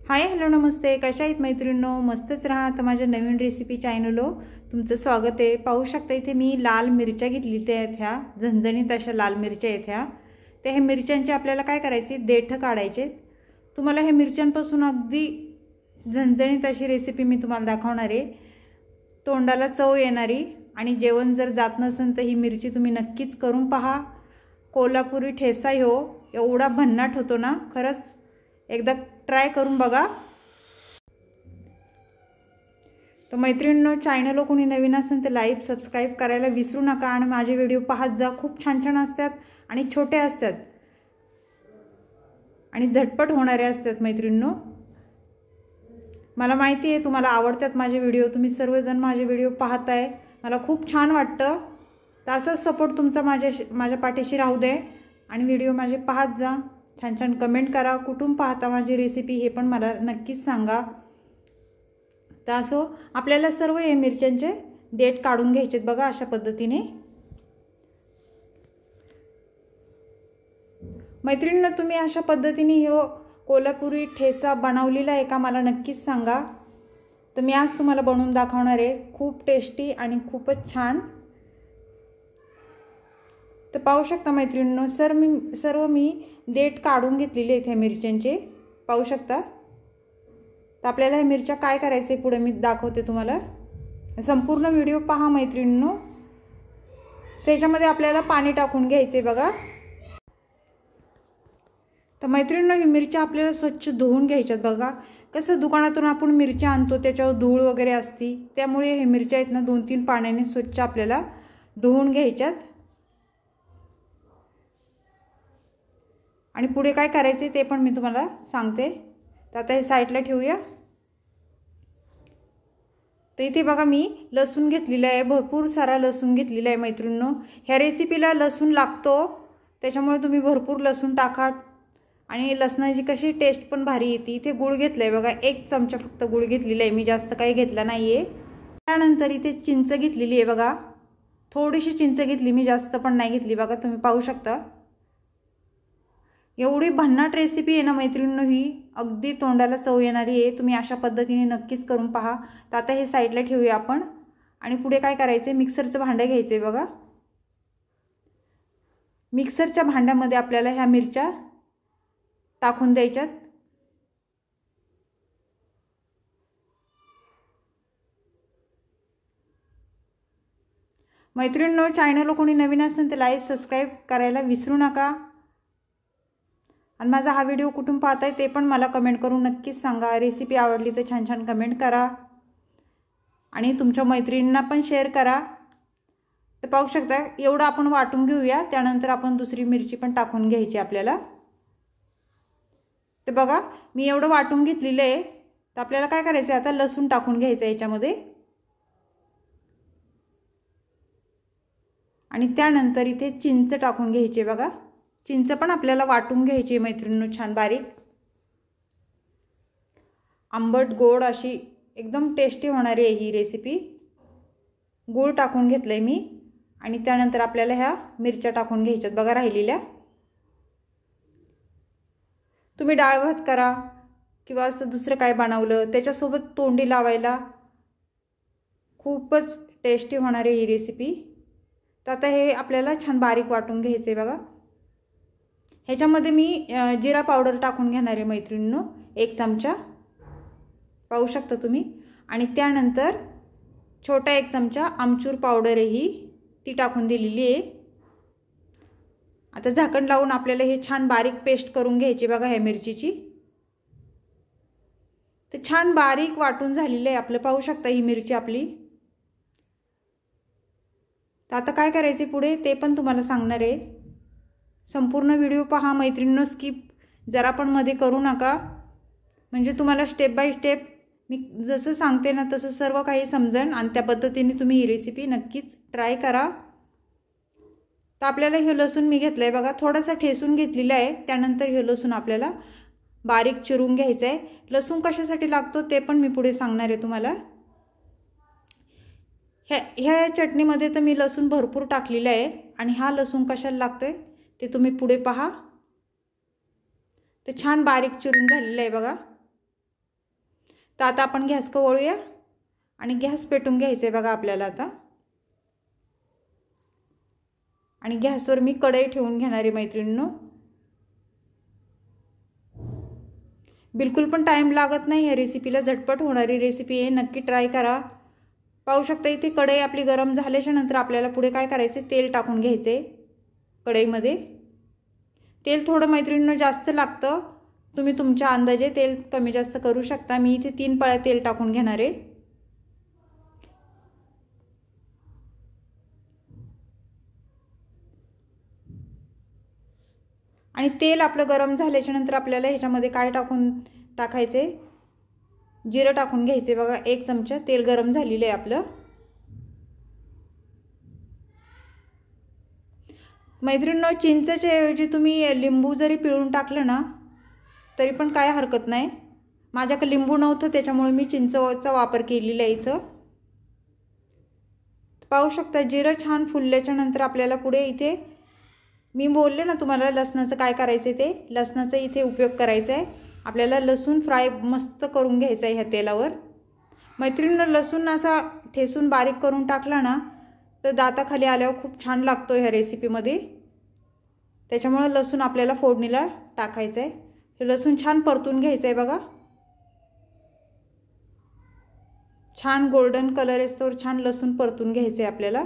Hi hello नमस्ते, कशा आहेत मैत्रिणींनो? मस्तच राहा. तर माझ्या नवीन रेसिपी चॅनलवर तुमचं स्वागत आहे. पाहू शकता इथे मी लाल मिरच्या घेतलेल्या आहेत, ह्या झणझणीत अशा लाल मिरच्या आहेत ह्या. तर हे मिरच्यांचे आपल्याला काय करायचे, देठ काढायचे. तुम्हाला हे मिरच्यांपासून अगदी झणझणीत अशी रेसिपी मी तुम्हाला दाखवणार आहे. तोंडाला चव येणारी आणि जेवण जर जात नसेल तर ही मिरची तुम्ही नक्कीच करून पहा. कोल्हापुरी ठेचा हो एवढा भन्नाट होतो ना, खरंच एकदा ट्राय करून बघा. तर मैत्रिणींनो, चॅनलला कोणी नवीन असेल तर लाईक सबस्क्राईब करायला विसरू नका आणि माझे व्हिडिओ पाहत जा. खूप छान छान असतात आणि छोटे असतात आणि झटपट होणारे असतात. मैत्रिणींनो, मला माहिती आहे तुम्हाला आवडतात माझे व्हिडिओ. तुम्ही सर्वजण माझे व्हिडिओ पाहताय, मला खूप छान वाटतं. तर असाच सपोर्ट तुमचा माझ्या पाठीशी राहू दे आणि व्हिडिओ माझे पाहत जा. छान छान कमेंट करा. कुठून पाहता माझी रेसिपी हे पण मला नक्कीच सांगा. तर असो, आपल्याला सर्व हे मिरच्यांचे देठ काढून घ्यायचे बघा अशा पद्धतीने. मैत्रिणींनो, तुम्ही अशा पद्धतीने हो कोल्हापुरी ठेचा बनवलेला आहे का मला नक्कीच सांगा. तर मी आज तुम्हाला बनवून दाखवणार आहे. खूप टेस्टी आणि खूपच छान. तर पाहू शकता मैत्रिणींनो, सर्व मी देठ काढून घेतलेले आहेत ह्या मिरच्यांचे, पाहू शकता. तर आपल्याला ह्या मिरच्या काय करायचे पुढे मी दाखवते तुम्हाला. संपूर्ण व्हिडिओ पहा मैत्रिणींनो. त्याच्यामध्ये आपल्याला पाणी टाकून घ्यायचे बघा. तर मैत्रिणींनो, ही मिरच्या आपल्याला स्वच्छ धुवून घ्यायच्यात बघा. कसं दुकानातून आपण मिरच्या आणतो त्याच्यावर धूळ वगैरे असती, त्यामुळे हे मिरच्या आहेत ना 2-3 पाण्याने स्वच्छ आपल्याला धुवून घ्यायच्यात. आणि पुढे काय करायचे ते पण मी तुम्हाला सांगते. तर आता हे साईडला ठेवूया. तर इथे बघा मी लसूण घेतलेला आहे, भरपूर सारा लसूण घेतलेला आहे मैत्रिणींनो. ह्या रेसिपीला लसूण लागतो, त्याच्यामुळे तुम्ही भरपूर लसूण टाका आणि लसणाची कशी टेस्ट पण भारी येते. इथे गूळ घेतला आहे बघा, 1 चमचा फक्त गूळ घेतलेला आहे मी, जास्त काही घेतला नाही आहे. त्यानंतर इथे चिंच घेतलेली आहे बघा, थोडीशी चिंच घेतली मी, जास्त पण नाही घेतली बघा. तुम्ही पाहू शकता एवढी भन्नाट रेसिपी आहे ना मैत्रिणींनो, ही अगदी तोंडाला चव येणारी आहे. तुम्ही अशा पद्धतीने नक्कीच करून पहा. तर आता हे साईडला ठेवूया आपण आणि पुढे काय करायचं, मिक्सरचं भांडं घ्यायचं आहे बघा. मिक्सरच्या भांड्यामध्ये आपल्याला ह्या मिरच्या टाकून द्यायच्यात. मैत्रिणींनो, चॅनलला कोणी नवीन असेल तर लाईक सबस्क्राईब करायला विसरू नका आणि माझा हा व्हिडिओ कुठून पाहताय ते पण मला कमेंट करून नक्कीच सांगा. रेसिपी आवडली तर छान छान कमेंट करा आणि तुमच्या मैत्रिणींना पण शेअर करा. तर पाहू शकता एवढं आपण वाटून घेऊया, त्यानंतर आपण दुसरी मिरची पण टाकून घ्यायची आपल्याला. तर बघा मी एवढं वाटून घेतलेलं आहे. तर आपल्याला काय करायचं आहे, आता लसूण टाकून घ्यायचं याच्यामध्ये आणि त्यानंतर इथे चिंच टाकून घ्यायची बघा. चिंच पण आपल्याला वाटून घ्यायची मैत्रिणींनो, छान बारीक. आंबट गोड अशी एकदम टेस्टी होणारी आहे ही रेसिपी. गूळ टाकून घेतलंय मी आणि त्यानंतर आपल्याला ह्या मिरच्या टाकून घ्यायच्यात बघा राहिलेल्या. तुम्ही डाळ भात करा किंवा असं दुसरं काय बनवलं त्याच्यासोबत तोंडी लावायला खूपच टेस्टी होणारी ही रेसिपी. तर आता हे आपल्याला छान बारीक वाटून घ्यायचं आहे बघा. ह्याच्यामध्ये मी जिरा पावडर टाकून घेणार आहे मैत्रिणींनो, 1 चमचा, पाहू शकता तुम्ही. आणि त्यानंतर छोटा 1 चमचा आमचूर पावडर आहे ही, ती टाकून दिलेली आहे. आता झाकण लावून आपल्याला हे छान बारीक पेस्ट करून घ्यायची बघा ह्या मिरचीची. तर छान बारीक वाटून झालेली आहे आपलं, पाहू शकता ही मिरची आपली. तर आता काय करायचे पुढे ते पण तुम्हाला सांगणार आहे. संपूर्ण व्हिडिओ पहा मैत्रिणींनो, स्किप जरा पण मध्ये करू नका, म्हणजे तुम्हाला स्टेप बाय स्टेप मी जसं सांगते ना तसं सर्व काही समजेल आणि त्या पद्धतीने तुम्ही ही रेसिपी नक्कीच ट्राय करा. तर आपल्याला हे लसूण मी घेतलं आहे बघा, थोडासा ठेसून घेतलेला आहे. त्यानंतर हे लसूण आपल्याला बारीक चिरून घ्यायचं आहे. लसूण कशासाठी लागतो ते पण मी पुढे सांगणार आहे तुम्हाला. ह्या चटणीमध्ये तर मी लसूण भरपूर टाकलेला आहे आणि हा लसूण कशाला लागतोय ते तुम्ही पुढे पहा. ते छान बारीक चिरून झालेलं आहे बघा. तर आता आपण गॅस वळूया आणि गॅस पेटून घ्यायचं आहे बघा आपल्याला आता। आणि गॅसवर मी कढई ठेवून घेणार आहे मैत्रिणींनो। बिलकुल पण टाइम लागत नाही या रेसिपीला, झटपट होणारी रेसिपी आहे, नक्की ट्राय करा। पाहू शकता इथे कढई आपली गरम झाल्याच्या नंतर आपल्याला पुढे काय करायचे, तेल टाकून घ्यायचे कढईमध्ये। तेल थोडं मैत्रिणींनो जास्त लागतं, तुम्ही तुमच्या अंदाजे तेल कमी जास्त करू शकता। मी इथे 3 पळ्या तेल टाकून घेणार आहे। आणि तेल आपलं गरम झाल्याच्या नंतर आपल्याला ह्याच्यामध्ये काय टाकायचे, जिरं टाकून घ्यायचे बघा 1 चमचा। तेल गरम झालेलं आहे आपलं। मैत्रिणींनो चिंचेच्या ऐवजी तुम्ही लिंबू जरी पिळून टाकलं ना तरी पण काय हरकत नाही। माझ्याकडे लिंबू नव्हतं त्याच्यामुळे मी चिंचेचा वापर केलेला आहे इथं। पाहू शकता जिरं छान फुलल्याच्या नंतर आपल्याला पुढे इथे मी बोलले ना तुम्हाला लसणाचं काय करायचं ते, लसणाचा इथे उपयोग करायचा आहे आपल्याला। लसूण फ्राय मस्त करून घ्यायचा आहे ह्या तेलावर। मैत्रिणींनो लसूण असा ठेसून बारीक करून टाकला ना तर दाताखाली आल्यावर खूप छान लागतो ह्या रेसिपीमध्ये, त्याच्यामुळे लसूण आपल्याला फोडणीला टाकायचं आहे। हे लसूण छान परतून घ्यायचं आहे बघा, छान गोल्डन कलर येतोवर छान लसूण परतून घ्यायचं आहे आपल्याला।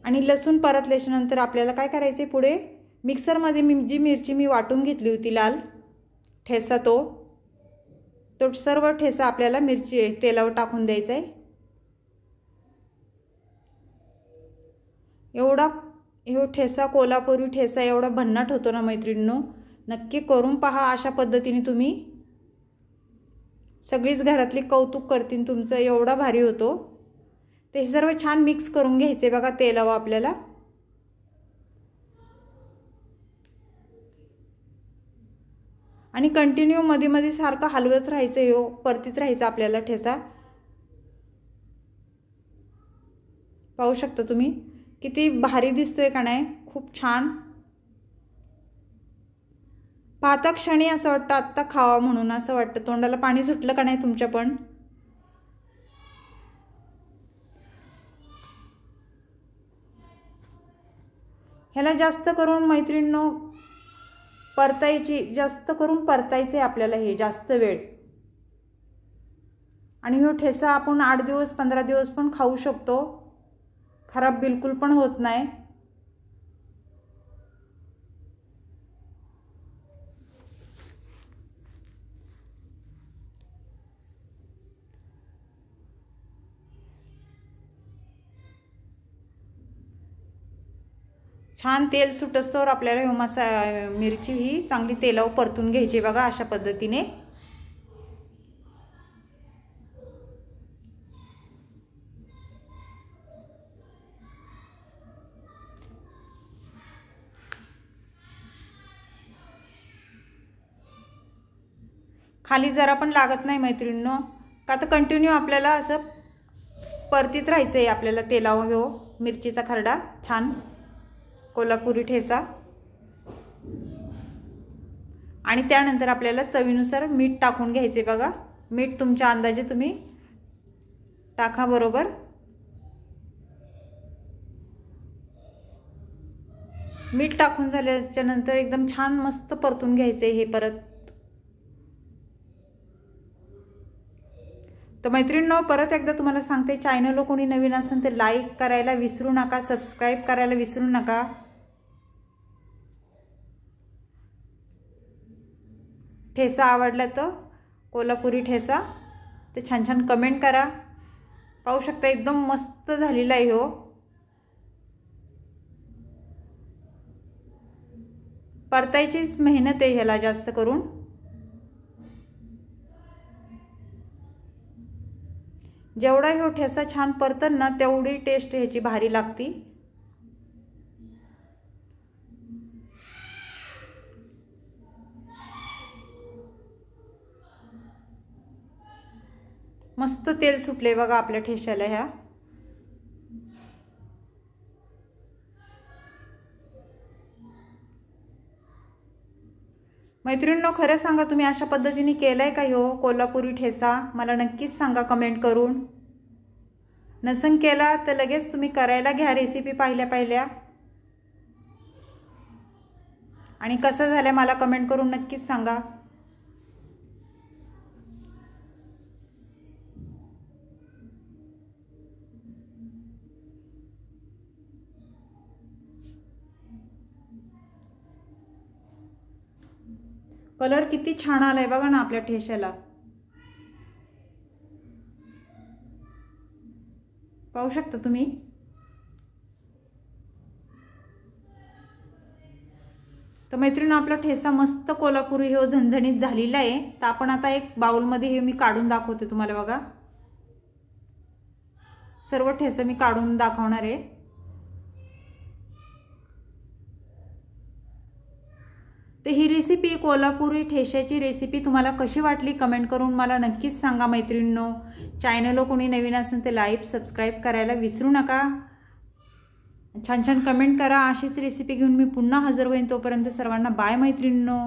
आणि लसूण परतल्याच्या नंतर आपल्याला काय करायचे, पुढे मिक्सरमध्ये जी मिरची मी वाटून घेतली होती लाल ठेसा, तो सर्व ठेसा आपल्याला मिरची तेलावर टाकून द्यायचा आहे। एवढा ठेसा कोल्हापुरी ठेसा एवढा भन्नाट होतो ना मैत्रिणींनो, नक्की करून पहा। अशा पद्धतीने तुम्ही सगळीच घरातली कौतुक करतील तुमचं, एवढा भारी होतो। ते सर्व छान मिक्स करून घ्यायचे बघा तेलावर आपल्याला। आणि कंटिन्यू मध्ये मध्ये सारखं हलवत राहायचं, परतीत राहायचं आपल्याला ठेसा। पाहू शकता तुम्ही किती भारी दिसतोय का नाही, खूप छान। पाहता क्षणी असं वाटतं आत्ता खावा म्हणून, असं वाटतं तोंडाला पाणी सुटलं का नाही तुमच्या पण। ह्याला जास्त करून मैत्रिणींनो जास्त करून परतायचे आपल्याला हे जास्त वेळ। आणि हा ठेसा आपण 8 दिवस 15 दिवस पण खाऊ शकतो, खराब बिलकुल पण होत नाही। छान तेल सुटस्तोवर आपल्याला हे मिरची ही चांगली तेलावर परतून घ्यायची बघा अशा पद्धतीने। खाली जरा पण लागत नाही मैत्रिणींनो, का तर कंटिन्यू आपल्याला असं परतीत राहायचं आहे आपल्याला तेलावर मिरचीचा खरडा छान कोल्हापुरी ठेसा। आणि त्यानंतर आपल्याला चवीनुसार मीठ टाकून घ्यायचे बघा। मीठ तुमच्या अंदाजे तुम्ही टाका बरोबर। मीठ टाकून झाल्याच्या नंतर एकदम छान मस्त परतून घ्यायचे हे परत। तर मैत्रिणींनो परत एकदा तुम्हाला सांगते, चॅनलला कोणी नवीन असेल तर लाईक करायला विसरू नका, सबस्क्राइब करायला विसरू नका। ठेसा आवडला तर कोल्हापुरी ठेसा तर छान छान कमेंट करा। पाहू शकता एकदम मस्त झालेला आहे हो। परतायचीच मेहनत आहे ह्याला जास्त करून। जेवढा ह्यो ठेसा छान परतन ना तेवढी टेस्ट ह्याची भारी लागती। मस्त तेल सुटले बघा आपल्या ठेशाला ह्या। मैत्रिणींनो, खरं सांगा, तुम्ही अशा पद्धतीने केलाय का ह्यो कोल्हापुरी ठेचा? मला नक्कीच सांगा कमेंट करून. नसन केला तर लगेच तुम्ही करायला घ्या रेसिपी पाहिल्या आणि कसं झालं मला कमेंट करून नक्कीच सांगा. कलर किती छान आलाय बघा ना आपल्या ठेच्याला. पाहू शकता तुम्ही. तर मैत्रिणी, आपला ठेचा मस्त कोल्हापुरी हे झणझणीत झालेला आहे. तर आपण आता एक बाउलमध्ये हे मी काढून दाखवते तुम्हाला बघा. सर्व ठेचा मी काढून दाखवणार आहे. तर ही रेसिपी, कोल्हापुरी ठेच्याची रेसिपी तुम्हाला कशी वाटली कमेंट करून मला नक्कीच सांगा मैत्रिणींनो. चॅनलला कोणी नवीन असेल तर लाईक सबस्क्राईब करायला विसरू नका. छान छान कमेंट करा. अशीच रेसिपी घेऊन मी पुन्हा हजर होईन. तोपर्यंत सर्वांना बाय मैत्रिणींनो.